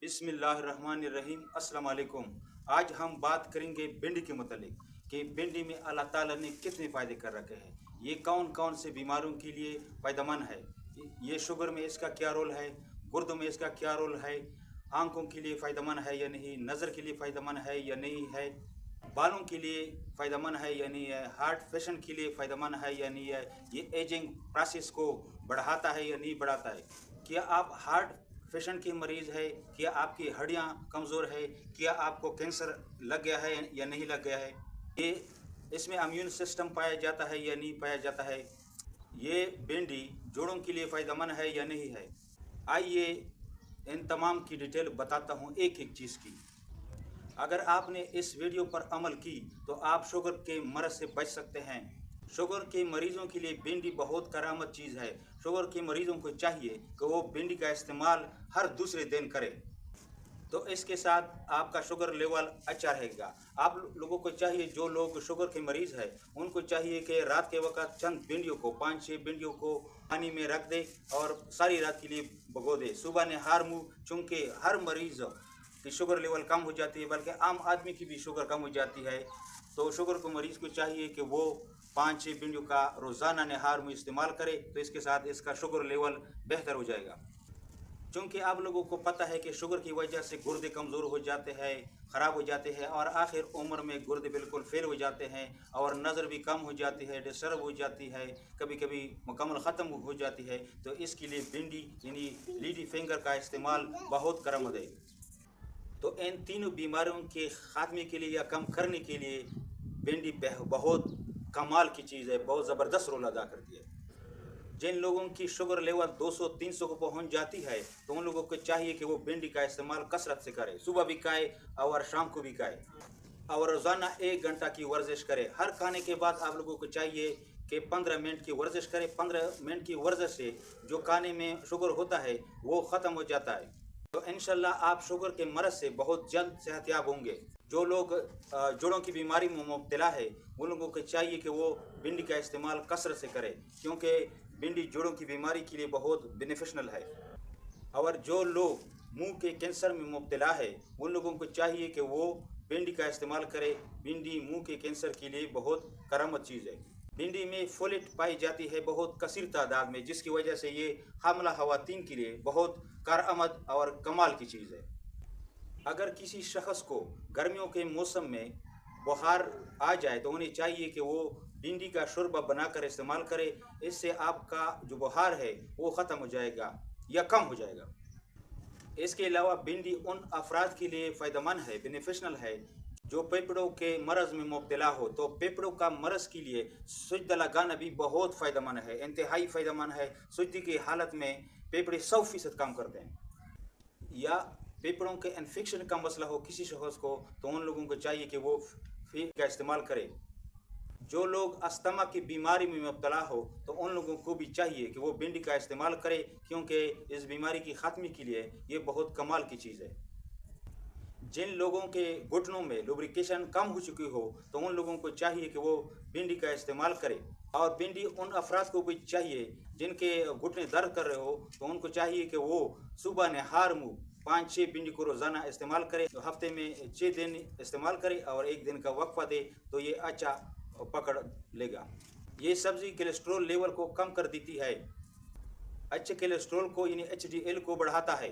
बिस्मिल्लाहिर्रहमानिर्रहीम। अस्सलाम वालेकुम। आज हम बात करेंगे भिंडी के मतलब कि भिंडी में अल्लाह ताला ने कितने फ़ायदे कर रखे हैं। ये कौन कौन से बीमारियों के लिए फ़ायदेमंद है। ये शुगर में इसका क्या रोल है, गुर्दों में इसका क्या रोल है, आंखों के लिए फ़ायदेमंद है या नहीं, नज़र के लिए फ़ायदेमंद है या नहीं है, बालों के लिए फ़ायदेमंद है या नहीं है, हार्ट पेशेंट के लिए फ़ायदेमंद है या नहीं है, ये एजिंग प्रोसेस को बढ़ाता है या नहीं बढ़ाता है, क्या आप हार्ट पेशेंट के मरीज़ है, क्या आपकी हड्डियां कमज़ोर है, क्या आपको कैंसर लग गया है या नहीं लग गया है, ये इसमें इम्यून सिस्टम पाया जाता है या नहीं पाया जाता है, ये भिंडी जोड़ों के लिए फ़ायदेमंद है या नहीं है। आइए इन तमाम की डिटेल बताता हूँ एक एक चीज़ की। अगर आपने इस वीडियो पर अमल की तो आप शुगर के मर्ज़ से बच सकते हैं। शुगर के मरीज़ों के लिए भिंडी बहुत करामत चीज़ है। शुगर के मरीज़ों को चाहिए कि वो भिंडी का इस्तेमाल हर दूसरे दिन करें, तो इसके साथ आपका शुगर लेवल अच्छा रहेगा। आप लोगों को चाहिए, जो लोग शुगर के मरीज़ हैं उनको चाहिए कि रात के वक्त चंद भिंडियों को 5-6 भिंडियों को पानी में रख दे और सारी रात के लिए भगो दे। सुबह ने हार मुँह, चूँकि हर मरीज़ की शुगर लेवल कम हो जाती है, बल्कि आम आदमी की भी शुगर कम हो जाती है, तो शुगर को मरीज़ को चाहिए कि वो 5-6 भिंडियों का रोज़ाना नहार में इस्तेमाल करे, तो इसके साथ इसका शुगर लेवल बेहतर हो जाएगा। क्योंकि आप लोगों को पता है कि शुगर की वजह से गुर्दे कमज़ोर हो जाते हैं, ख़राब हो जाते हैं और आखिर उम्र में गुर्दे बिल्कुल फेल हो जाते हैं और नज़र भी कम हो जाती है, डिस्टर्ब हो जाती है, कभी कभी मुकम्मल ख़त्म हो जाती है। तो इसके लिए भिंडी यानी लेडी फिंगर का इस्तेमाल बहुत करामद है। तो इन तीनों बीमारियों के ख़ात्मे के लिए या कम करने के लिए भिंडी बहुत कमाल की चीज़ है, बहुत ज़बरदस्त रोल अदा करती है। जिन लोगों की शुगर लेवल 200-300 को पहुंच जाती है तो उन लोगों को चाहिए कि वो भिंडी का इस्तेमाल कसरत से करें, सुबह भी खाए और शाम को भी खाए और रोज़ाना 1 घंटा की वर्जिश करें। हर खाने के बाद आप लोगों को चाहिए कि 15 मिनट की वर्जिश करें। 15 मिनट की वर्जिश से जो खाने में शुगर होता है वो ख़त्म हो जाता है। तो इंशाल्लाह आप शुगर के मर्ज़ से बहुत जल्द सेहतयाब होंगे। जो लोग जोड़ों की बीमारी में मुब्तला है उन लोगों को चाहिए कि वो भिंडी का इस्तेमाल कसरत से करें, क्योंकि भिंडी जोड़ों की बीमारी के लिए बहुत बेनिफिशनल है। और जो लोग मुंह के कैंसर में मुब्तला है उन लोगों को चाहिए कि वो भिंडी का इस्तेमाल करें। भिंडी मुंह के कैंसर के लिए बहुत करामत चीज़ है। भिंडी में फोलेट पाई जाती है बहुत कसीर तादाद में, जिसकी वजह से ये हामला खवातीन के लिए बहुत कारआमद और कमाल की चीज़ है। अगर किसी शख्स को गर्मियों के मौसम में बुखार आ जाए तो उन्हें चाहिए कि वो भिंडी का शोरबा बनाकर इस्तेमाल करे। इससे आपका जो बुखार है वो ख़त्म हो जाएगा या कम हो जाएगा। इसके अलावा भिंडी उन अफराद के लिए फ़ायदेमंद है, बेनिफिशनल है, जो फेफड़ों के मर्ज़ में मुब्तला हो। तो फेफड़ों का मर्ज़ के लिए सुजद लगाना भी बहुत फ़ायदेमंद है, इंतहाई फ़ायदेमंद है। सुजदी की हालत में फेफड़े 100% काम करते हैं। या फेफड़ों के इन्फेक्शन का मसला हो किसी शख्स को, तो उन लोगों को चाहिए कि वो फील का इस्तेमाल करें। जो लोग अस्थमा की बीमारी में मुब्तला हो तो उन लोगों को भी चाहिए कि वो भिंडी का इस्तेमाल करें, क्योंकि इस बीमारी की ख़ात्मे के लिए ये बहुत कमाल की चीज़ है। जिन लोगों के घुटनों में लुब्रिकेशन कम हो चुकी हो तो उन लोगों को चाहिए कि वो भिंडी का इस्तेमाल करें। और भिंडी उन अफराद को भी चाहिए जिनके घुटने दर्द कर रहे हो, तो उनको चाहिए कि वो सुबह नहार मुँह 5-6 भिंडी को रोज़ाना इस्तेमाल करें। तो हफ्ते में 6 दिन इस्तेमाल करें और 1 दिन का वक्फा दे, तो ये अच्छा पकड़ लेगा। ये सब्ज़ी कोलेस्ट्रॉल लेवल को कम कर देती है, अच्छे कोलेस्ट्रॉल को यानी HDL को बढ़ाता है।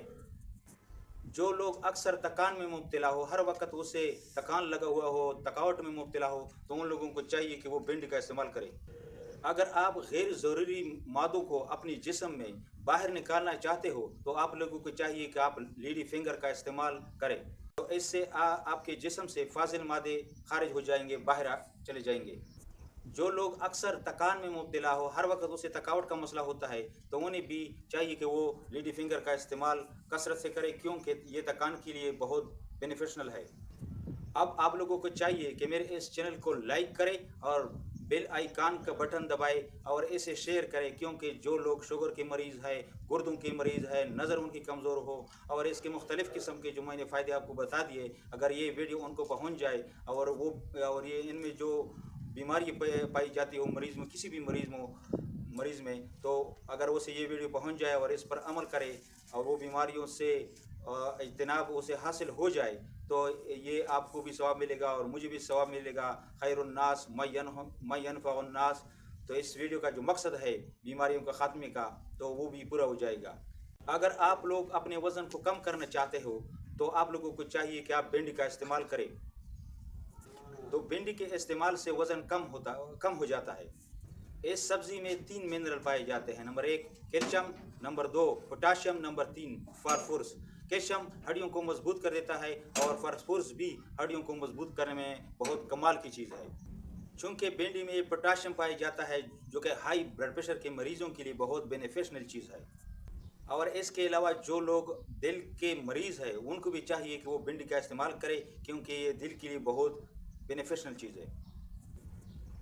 जो लोग अक्सर थकान में मुब्तला हो, हर वक्त उसे थकान लगा हुआ हो, थकावट में मुब्तला हो, तो उन लोगों को चाहिए कि वो भिंडी का इस्तेमाल करें। अगर आप गैर ज़रूरी मादों को अपने जिस्म में बाहर निकालना चाहते हो तो आप लोगों को चाहिए कि आप लेडी फिंगर का इस्तेमाल करें। तो इससे आपके जिस्म से फाजिल मादे खारिज हो जाएंगे, बाहर चले जाएंगे। जो लोग अक्सर थकान में मुब्तला हो, हर वक्त उसे थकावट का मसला होता है, तो उन्हें भी चाहिए कि वो लेडी फिंगर का इस्तेमाल कसरत से करें, क्योंकि ये थकान के लिए बहुत बेनिफिशनल है। अब आप लोगों को चाहिए कि मेरे इस चैनल को लाइक करें और बेल आइकान का बटन दबाएं और इसे शेयर करें, क्योंकि जो लोग शुगर के मरीज़ है, गुर्दों के मरीज़ है, नज़र उनकी कमज़ोर हो और इसके मुख्तलिफ़ किस्म के जो मैंने फ़ायदे आपको बता दिए, अगर ये वीडियो उनको पहुंच जाए और ये इनमें जो बीमारी पाई जाती हो मरीज़ में, किसी भी मरीज़ में, तो अगर उसे ये वीडियो पहुंच जाए और इस पर अमल करे और वो बीमारियों से इज्तनाब उसे हासिल हो जाए तो ये आपको भी सवाब मिलेगा और मुझे भी सवाब मिलेगा। खैरुन्नास मय्यनफ़उन्नास। तो इस वीडियो का जो मकसद है बीमारियों का ख़ात्मे का, तो वो भी पूरा हो जाएगा। अगर आप लोग अपने वज़न को कम करना चाहते हो तो आप लोगों को चाहिए कि आप भिंडी का इस्तेमाल करें। तो भिंडी के इस्तेमाल से वज़न कम हो जाता है। इस सब्ज़ी में 3 मिनरल पाए जाते हैं। Number 1 calcium, number 2 potassium, number 3 phosphorus. Calcium हड्डियों को मजबूत कर देता है और फास्फोरस भी हड्डियों को मजबूत करने में बहुत कमाल की चीज़ है। चूँकि भिंडी में पोटाशियम पाया जाता है जो कि हाई ब्लड प्रेशर के मरीज़ों के लिए बहुत बेनिफिशियल चीज़ है। और इसके अलावा जो लोग दिल के मरीज़ हैं उनको भी चाहिए कि वो भिंडी का इस्तेमाल करें, क्योंकि ये दिल के लिए बहुत बेनिफिशियल चीज़ है।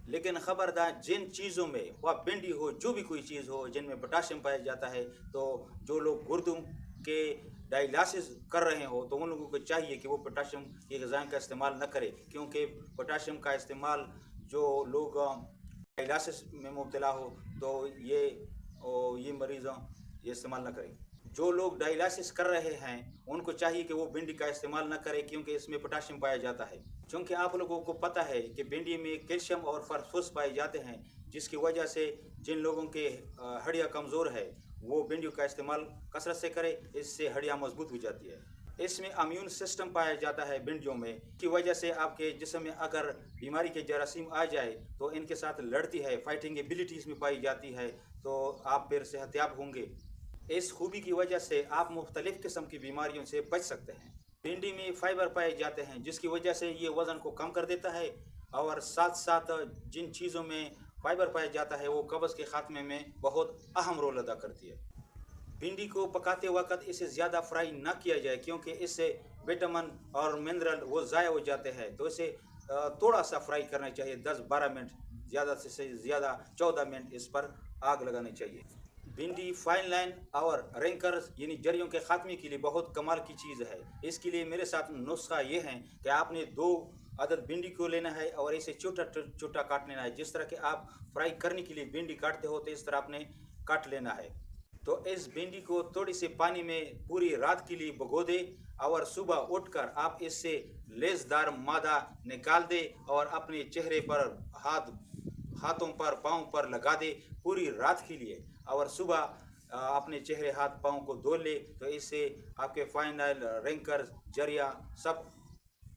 लेकिन ख़बरदार, जिन चीज़ों में वह भिंडी हो, जो भी कोई चीज़ हो जिनमें पोटाशियम पाया जाता है, तो जो लोग गुर्दों के डायलिसिस कर रहे हो तो उन लोगों को चाहिए कि वो पोटाशियम की ग़िज़ाएँ का इस्तेमाल न करें, क्योंकि पोटाशियम का इस्तेमाल जो लोग डायलिसिस में मुब्तला हो तो ये मरीज़ ये इस्तेमाल न करें। जो लोग डायलिसिस कर रहे हैं उनको चाहिए कि वो भिंडी का इस्तेमाल न करें, क्योंकि इसमें पोटाशियम पाया जाता है। क्योंकि आप लोगों को पता है कि भिंडी में कैल्शियम और फास्फोरस पाए जाते हैं, जिसकी वजह से जिन लोगों के हड्डियाँ कमज़ोर है वो भिंडी का इस्तेमाल कसरत से करें, इससे हड्डियाँ मजबूत हो जाती है। इसमें इम्यून सिस्टम पाया जाता है भिंडियों में, की वजह से आपके जिस्म में अगर बीमारी के जरासीम आ जाए तो इनके साथ लड़ती है, फाइटिंग एबिलिटी इसमें पाई जाती है, तो आप फिर सेहतयाब होंगे। इस खूबी की वजह से आप मुख्तलिफ़ किस्म की बीमारियों से बच सकते हैं। भिंडी में फाइबर पाए जाते हैं जिसकी वजह से ये वज़न को कम कर देता है, और साथ साथ जिन चीज़ों में फाइबर पाया जाता है वो कब्ज़ के ख़ात्मे में बहुत अहम रोल अदा करती है। भिंडी को पकाते वक्त इसे ज़्यादा फ्राई ना किया जाए, क्योंकि इससे विटामिन और मिनरल वो ज़ाया हो जाते हैं। तो इसे थोड़ा सा फ्राई करना चाहिए, 10-12 मिनट, ज़्यादा से ज़्यादा 14 मिनट इस पर आग लगानी चाहिए। भिंडी फाइन लाइन और रैंकर्स यानी जरियों के ख़ात्मे के लिए बहुत कमाल की चीज़ है। इसके लिए मेरे साथ नुस्खा ये है कि आपने 2 अदद भिंडी को लेना है और इसे छोटा छोटा काट लेना है। जिस तरह के आप फ्राई करने के लिए भिंडी काटते हो तो इस तरह आपने काट लेना है। तो इस भिंडी को थोड़ी से पानी में पूरी रात के लिए भिगो दे और सुबह उठकर आप इससे लेसदार मादा निकाल दे और अपने चेहरे पर, हाथों पर, पाँव पर लगा दे पूरी रात के लिए, और सुबह अपने चेहरे, हाथ, पाँव को धो ले। तो इससे आपके फाइनल रैंकर, जरिया सब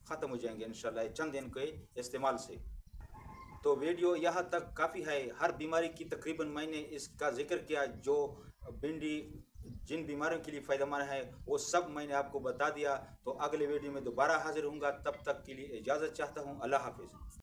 ख़त्म हो जाएंगे इंशाल्लाह चंद दिन के इस्तेमाल से। तो वीडियो यहाँ तक काफ़ी है। हर बीमारी की तकरीबन मैंने इसका जिक्र किया, जो भिंडी जिन बीमारियों के लिए फ़ायदेमंद है वो सब मैंने आपको बता दिया। तो अगले वीडियो में दोबारा हाजिर होऊंगा, तब तक के लिए इजाज़त चाहता हूँ। अल्लाह हाफिज़।